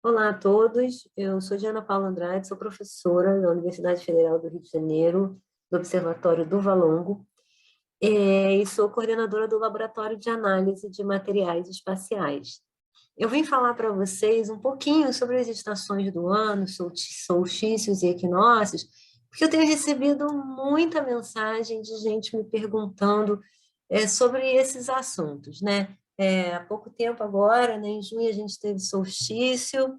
Olá a todos, eu sou Diana Paula Andrade, sou professora da Universidade Federal do Rio de Janeiro, do Observatório do Valongo, e sou coordenadora do Laboratório de Análise de Materiais Espaciais. Eu vim falar para vocês um pouquinho sobre as estações do ano, solstícios e equinócios, porque eu tenho recebido muita mensagem de gente me perguntando sobre esses assuntos, né? Há pouco tempo agora, né, em junho, a gente teve solstício,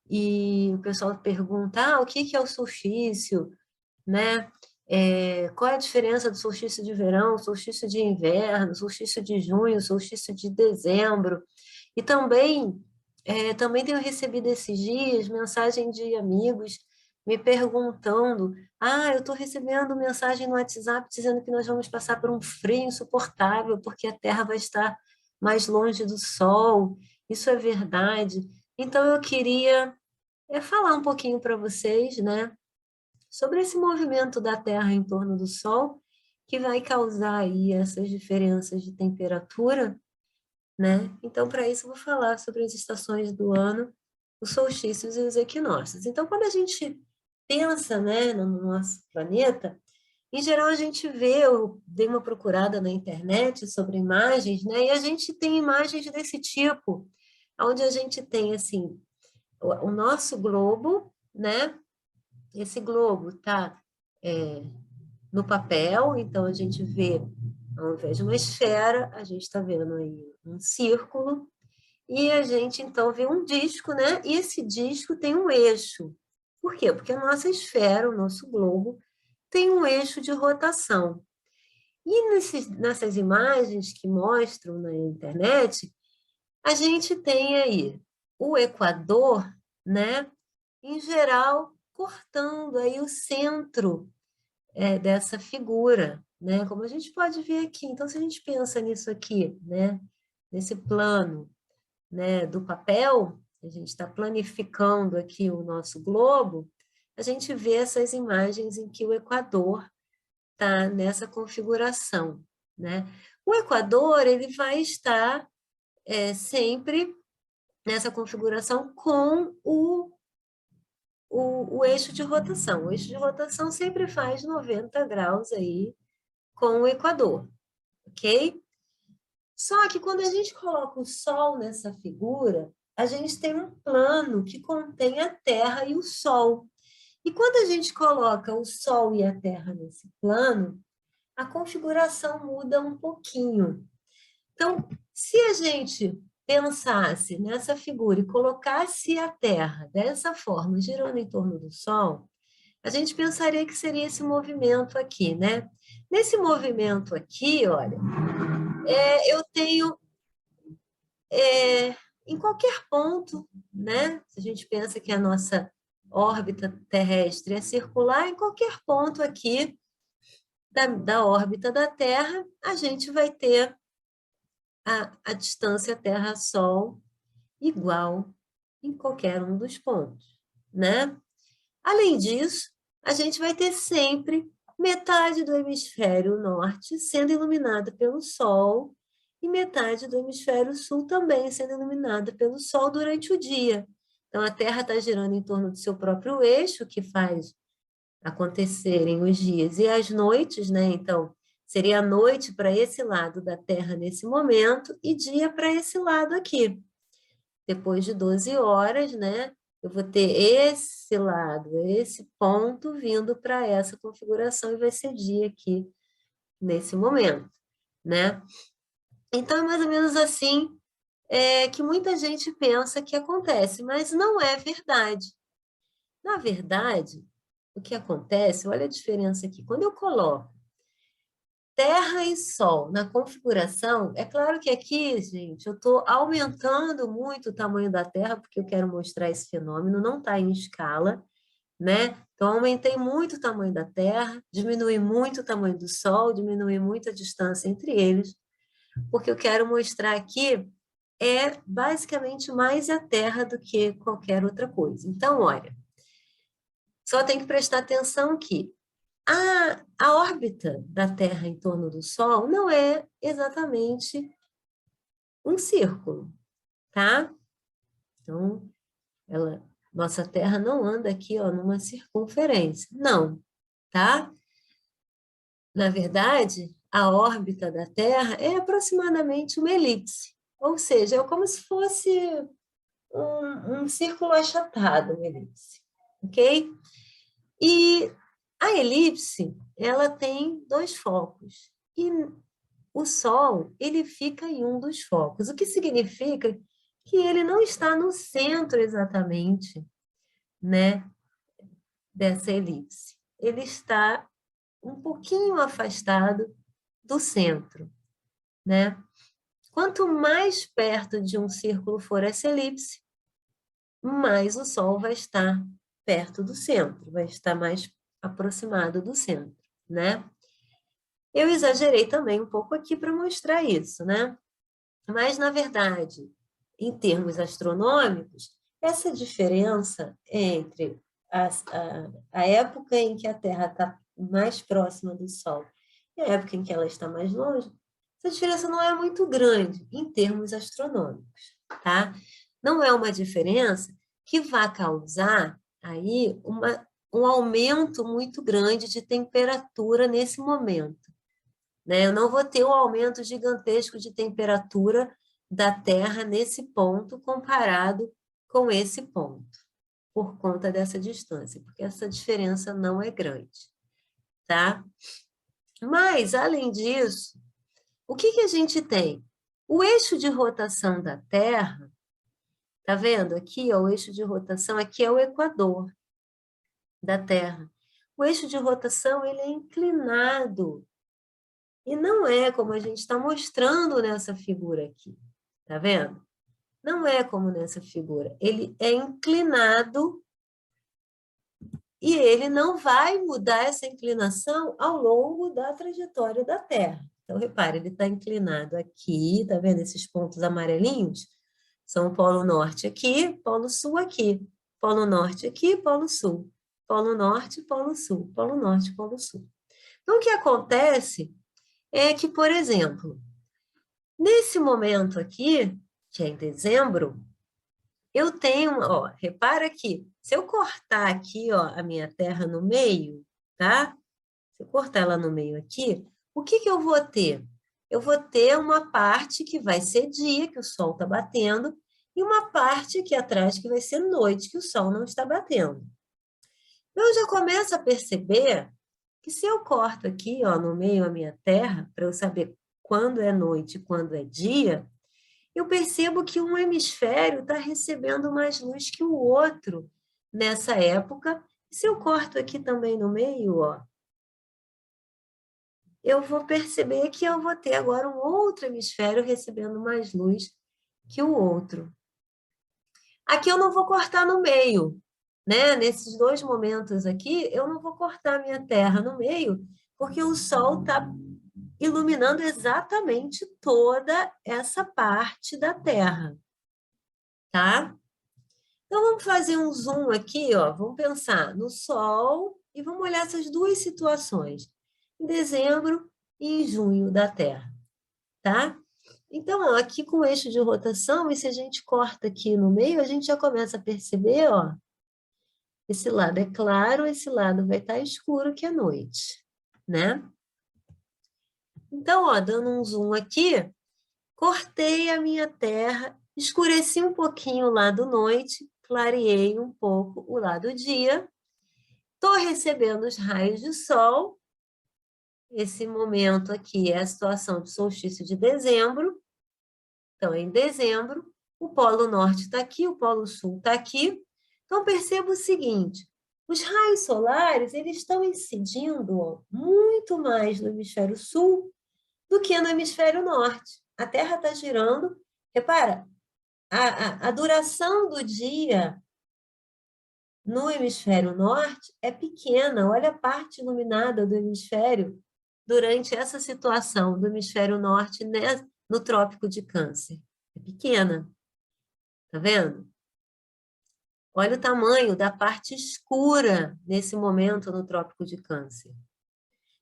e o pessoal pergunta, o que que é o solstício, né? Qual é a diferença do solstício de verão, solstício de inverno, solstício de junho, solstício de dezembro? E também tenho recebido esses dias mensagem de amigos me perguntando, eu estou recebendo mensagem no WhatsApp dizendo que nós vamos passar por um frio insuportável porque a Terra vai estar mais longe do Sol. Isso é verdade? Então eu queria falar um pouquinho para vocês, né, sobre esse movimento da Terra em torno do Sol, que vai causar aí essas diferenças de temperatura, né? Então, para isso, eu vou falar sobre as estações do ano, os solstícios e os equinócios. Então, quando a gente pensa, né, no nosso planeta, em geral a gente vê, eu dei uma procurada na internet sobre imagens, né, e a gente tem imagens desse tipo, onde a gente tem, assim, o nosso globo, né? Esse globo está no papel, então a gente vê, ao invés de uma esfera, a gente está vendo aí um círculo, e a gente então vê um disco, né? E esse disco tem um eixo. Por quê? Porque a nossa esfera, o nosso globo, tem um eixo de rotação. E nessas imagens que mostram na internet, a gente tem aí o Equador, né? Em geral, cortando aí o centro dessa figura, né? Como a gente pode ver aqui. Então, se a gente pensa nisso aqui, né? Nesse plano, né, do papel, a gente está planificando aqui o nosso globo, a gente vê essas imagens em que o Equador está nessa configuração, né? O Equador, ele vai estar sempre nessa configuração com o eixo de rotação. O eixo de rotação sempre faz 90 graus aí com o Equador, ok? Só que quando a gente coloca o Sol nessa figura, a gente tem um plano que contém a Terra e o Sol. E quando a gente coloca o Sol e a Terra nesse plano, a configuração muda um pouquinho. Então, se a gente pensasse nessa figura e colocasse a Terra dessa forma, girando em torno do Sol, a gente pensaria que seria esse movimento aqui, né? Nesse movimento aqui, olha, eu tenho em qualquer ponto, né? Se a gente pensa que a nossa órbita terrestre é circular, em qualquer ponto aqui da órbita da Terra, a gente vai ter a distância Terra-Sol igual em qualquer um dos pontos, né? Além disso, a gente vai ter sempre metade do hemisfério norte sendo iluminada pelo Sol e metade do hemisfério sul também sendo iluminada pelo Sol durante o dia. Então, a Terra está girando em torno do seu próprio eixo, que faz acontecerem os dias e as noites, né? Então, seria noite para esse lado da Terra nesse momento e dia para esse lado aqui. Depois de 12 horas, né? Eu vou ter esse lado, esse ponto vindo para essa configuração e vai ser dia aqui nesse momento, né? Então, é mais ou menos assim que muita gente pensa que acontece, mas não é verdade. Na verdade, o que acontece, olha a diferença aqui, quando eu coloco Terra e Sol na configuração, é claro que aqui, gente, eu estou aumentando muito o tamanho da Terra, porque eu quero mostrar esse fenômeno, não está em escala, né? Então, aumentei muito o tamanho da Terra, diminui muito o tamanho do Sol, diminui muito a distância entre eles, porque eu quero mostrar aqui basicamente mais a Terra do que qualquer outra coisa. Então, olha, só tem que prestar atenção que a órbita da Terra em torno do Sol não é exatamente um círculo, tá? Então, Nossa Terra não anda aqui, ó, numa circunferência. Não, tá? Na verdade, a órbita da Terra é aproximadamente uma elipse. Ou seja, é como se fosse um círculo achatado, uma elipse. Ok? E a elipse, ela tem dois focos. E o Sol, ele fica em um dos focos, o que significa que ele não está no centro exatamente, né, dessa elipse. Ele está um pouquinho afastado do centro, né? Quanto mais perto de um círculo for essa elipse, mais o Sol vai estar perto do centro, vai estar mais aproximado do centro, né? Eu exagerei também um pouco aqui para mostrar isso, né? Mas, na verdade, em termos astronômicos, essa diferença entre a época em que a Terra está mais próxima do Sol e a época em que ela está mais longe, essa diferença não é muito grande em termos astronômicos, tá? Não é uma diferença que vá causar aí um aumento muito grande de temperatura nesse momento, né? Eu não vou ter um aumento gigantesco de temperatura da Terra nesse ponto comparado com esse ponto, por conta dessa distância, porque essa diferença não é grande, tá? Mas, além disso, o que que a gente tem? O eixo de rotação da Terra, tá vendo aqui, ó, o eixo de rotação, aqui é o equador da Terra. O eixo de rotação, ele é inclinado, e não é como a gente está mostrando nessa figura aqui, tá vendo? Não é como nessa figura. Ele é inclinado e ele não vai mudar essa inclinação ao longo da trajetória da Terra. Então, repare, ele está inclinado aqui, tá vendo esses pontos amarelinhos? São o Polo Norte aqui, Polo Sul aqui. Polo Norte aqui, Polo Sul. Polo Norte, Polo Sul. Polo Norte, Polo Sul. Então, o que acontece é que, por exemplo, nesse momento aqui, que é em dezembro, eu tenho, ó, repara aqui, se eu cortar aqui, ó, a minha terra no meio, tá? Se eu cortar ela no meio aqui, o que que eu vou ter? Eu vou ter uma parte que vai ser dia, que o sol está batendo, e uma parte aqui atrás que vai ser noite, que o sol não está batendo. Então, eu já começo a perceber que se eu corto aqui, ó, no meio a minha terra, para eu saber quando é noite e quando é dia, eu percebo que um hemisfério está recebendo mais luz que o outro nessa época. Se eu corto aqui também no meio, ó, eu vou perceber que eu vou ter agora um outro hemisfério recebendo mais luz que o outro. Aqui eu não vou cortar no meio, né? Nesses dois momentos aqui, eu não vou cortar a minha terra no meio, porque o Sol está iluminando exatamente toda essa parte da Terra, tá? Então, vamos fazer um zoom aqui, ó. Vamos pensar no Sol e vamos olhar essas duas situações, em dezembro e em junho da Terra, tá? Então, ó, aqui com o eixo de rotação, e se a gente corta aqui no meio, a gente já começa a perceber, ó, esse lado é claro, esse lado vai estar escuro, que é noite, né? Então, ó, dando um zoom aqui, cortei a minha terra, escureci um pouquinho o lado noite, clareei um pouco o lado dia, estou recebendo os raios de sol, esse momento aqui é a situação de solstício de dezembro, então em dezembro, o Polo Norte está aqui, o Polo Sul está aqui, então perceba o seguinte, os raios solares eles estão incidindo ó, muito mais no hemisfério sul do que no hemisfério norte. A Terra está girando, repara, a duração do dia no hemisfério norte é pequena. Olha a parte iluminada do hemisfério durante essa situação do hemisfério norte né, no Trópico de Câncer. É pequena. Tá vendo? Olha o tamanho da parte escura nesse momento no Trópico de Câncer.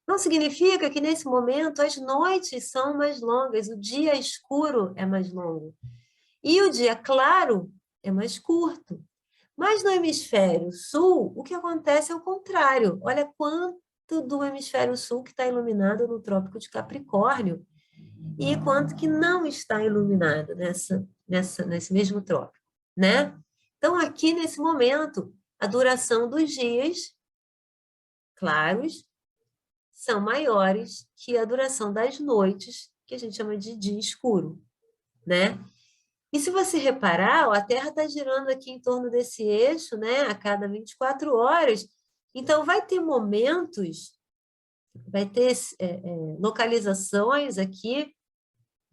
Não significa que nesse momento as noites são mais longas, o dia escuro é mais longo. E o dia claro é mais curto. Mas no hemisfério sul, o que acontece é o contrário. Olha quanto do hemisfério sul que está iluminado no Trópico de Capricórnio e quanto que não está iluminado nesse mesmo trópico, né? Então, aqui nesse momento, a duração dos dias claros são maiores que a duração das noites, que a gente chama de dia escuro, né? E se você reparar, a Terra está girando aqui em torno desse eixo, né, a cada 24 horas, então vai ter momentos, vai ter localizações aqui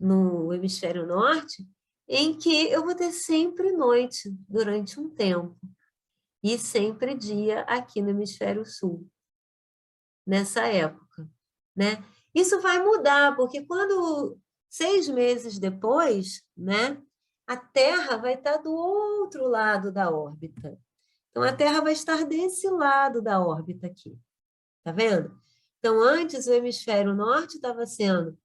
no hemisfério norte, em que eu vou ter sempre noite durante um tempo, e sempre dia aqui no hemisfério sul, nessa época, né? Isso vai mudar, porque quando 6 meses depois, né, a Terra vai estar do outro lado da órbita. Então, a Terra vai estar desse lado da órbita aqui, tá vendo? Então, antes o hemisfério norte estava sendo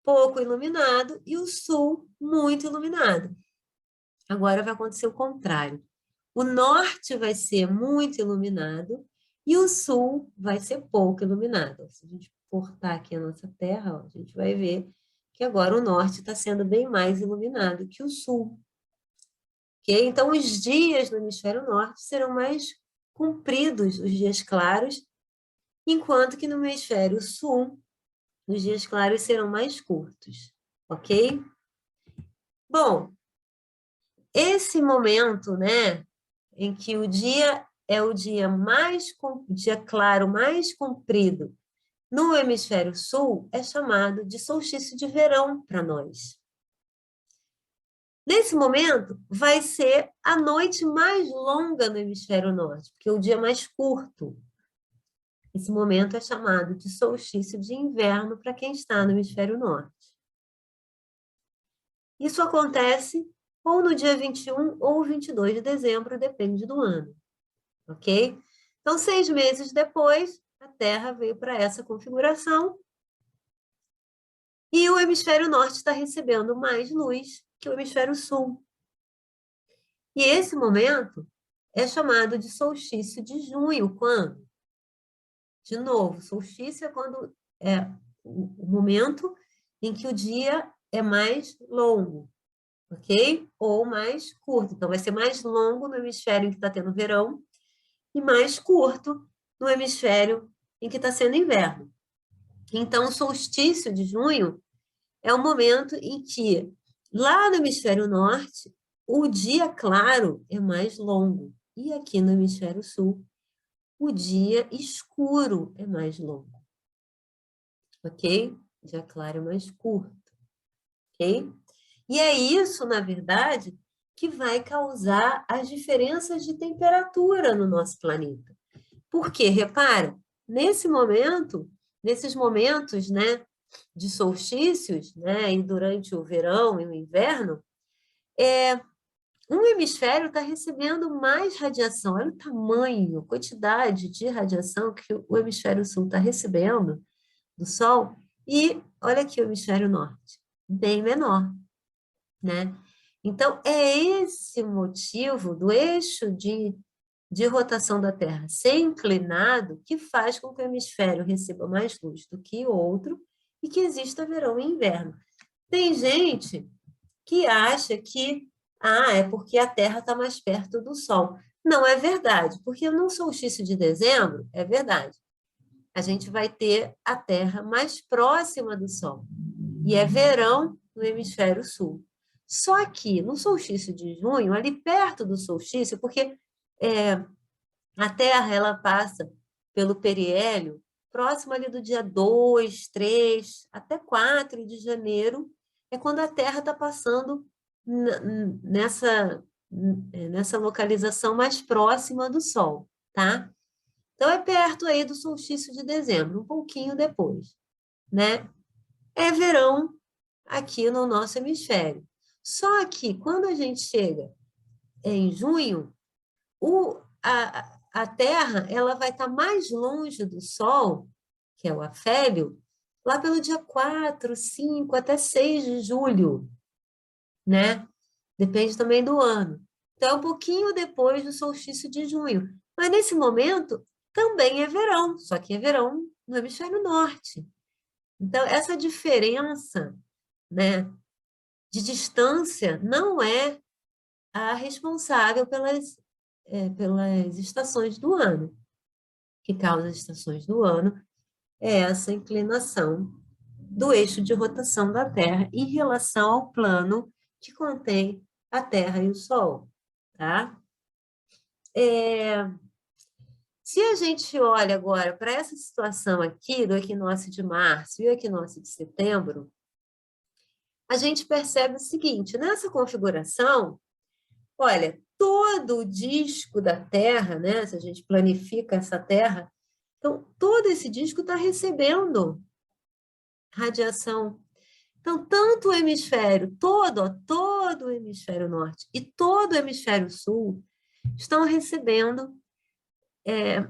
pouco iluminado e o sul muito iluminado. Agora vai acontecer o contrário. O norte vai ser muito iluminado e o sul vai ser pouco iluminado. Se a gente cortar aqui a nossa Terra, ó, a gente vai ver que agora o norte está sendo bem mais iluminado que o sul. Okay? Então, os dias no hemisfério norte serão mais compridos, os dias claros, enquanto que no hemisfério sul, os dias claros serão mais curtos. Ok? Bom, esse momento, né, em que o dia é o dia dia claro mais comprido no hemisfério sul, é chamado de solstício de verão para nós. Nesse momento, vai ser a noite mais longa no hemisfério norte, porque é o dia mais curto. Esse momento é chamado de solstício de inverno para quem está no hemisfério norte. Isso acontece ou no dia 21 ou 22 de dezembro, depende do ano. Ok? Então, 6 meses depois, a Terra veio para essa configuração e o hemisfério norte está recebendo mais luz que o hemisfério sul. E esse momento é chamado de solstício de junho, quando? De novo, solstício é quando é o momento em que o dia é mais longo, ok? Ou mais curto. Então, vai ser mais longo no hemisfério em que está tendo verão e mais curto no hemisfério em que está sendo inverno. Então, o solstício de junho é o momento em que, lá no hemisfério norte, o dia claro é mais longo. E aqui no hemisfério sul, o dia escuro é mais longo. Ok? O dia claro é mais curto. Ok? E é isso, na verdade, que vai causar as diferenças de temperatura no nosso planeta. Porque, repara, nesses momentos, né, de solstícios, né, e durante o verão e o inverno, um hemisfério está recebendo mais radiação. Olha o tamanho, a quantidade de radiação que o hemisfério sul está recebendo do Sol, e olha aqui o hemisfério norte, bem menor, né? Então, é esse o motivo do eixo de rotação da Terra ser inclinado que faz com que o hemisfério receba mais luz do que o outro e que exista verão e inverno. Tem gente que acha que é porque a Terra está mais perto do Sol. Não é verdade, porque no solstício de dezembro, é verdade, a gente vai ter a Terra mais próxima do Sol. E é verão no hemisfério sul. Só que no solstício de junho, ali perto do solstício, porque a Terra ela passa pelo periélio próximo ali do dia 2, 3, até 4 de janeiro, é quando a Terra está passando nessa localização mais próxima do Sol, tá? Então, é perto aí do solstício de dezembro, um pouquinho depois, né? É verão aqui no nosso hemisfério. Só que, quando a gente chega em junho, a Terra ela vai estar mais longe do Sol, que é o afélio, lá pelo dia 4, 5, até 6 de julho, né? Depende também do ano. Então, é um pouquinho depois do solstício de junho. Mas, nesse momento, também é verão, só que é verão no hemisfério norte. Então, essa diferença, né, de distância não é a responsável pelas estações do ano. O que causa as estações do ano é essa inclinação do eixo de rotação da Terra em relação ao plano que contém a Terra e o Sol, tá? Se a gente olha agora para essa situação aqui do equinócio de março e o equinócio de setembro, a gente percebe o seguinte, nessa configuração, olha, todo o disco da Terra, né, se a gente planifica essa Terra, então todo esse disco está recebendo radiação. Então, tanto o hemisfério todo, ó, todo o hemisfério norte e todo o hemisfério sul estão recebendo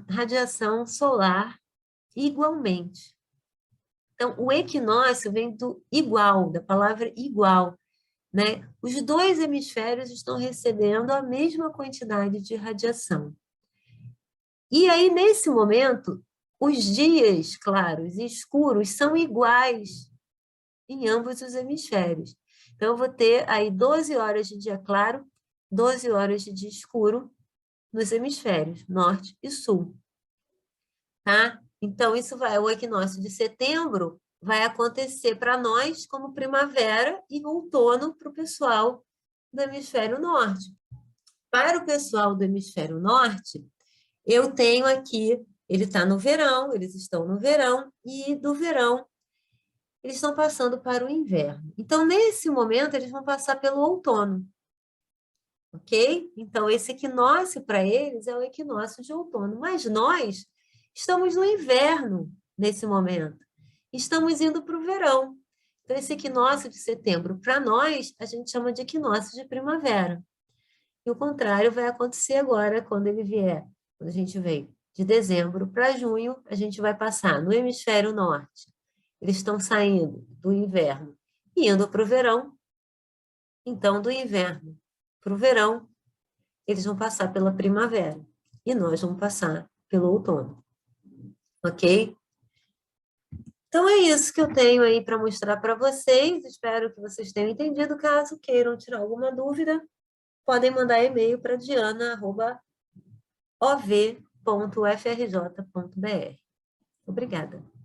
radiação solar igualmente. Então, o equinócio vem do igual, da palavra igual, né? Os dois hemisférios estão recebendo a mesma quantidade de radiação. E aí, nesse momento, os dias claros e escuros são iguais em ambos os hemisférios. Então, eu vou ter aí 12 horas de dia claro, 12 horas de dia escuro nos hemisférios norte e sul. Tá? Então, o equinócio de setembro vai acontecer para nós como primavera e outono para o pessoal do hemisfério norte. Para o pessoal do hemisfério norte, eu tenho aqui, ele está no verão, eles estão no verão, e do verão eles estão passando para o inverno. Então, nesse momento, eles vão passar pelo outono. Ok? Então, esse equinócio para eles é o equinócio de outono. Mas nós estamos no inverno nesse momento. Estamos indo para o verão. Então, esse equinócio de setembro, para nós, a gente chama de equinócio de primavera. E o contrário vai acontecer agora, quando ele vier. Quando a gente vem de dezembro para junho, a gente vai passar no hemisfério norte. Eles estão saindo do inverno e indo para o verão. Então, do inverno para o verão, eles vão passar pela primavera. E nós vamos passar pelo outono. Ok? Então, é isso que eu tenho aí para mostrar para vocês. Espero que vocês tenham entendido. Caso queiram tirar alguma dúvida, podem mandar e-mail para diana@ov.ufrj.br. Obrigada.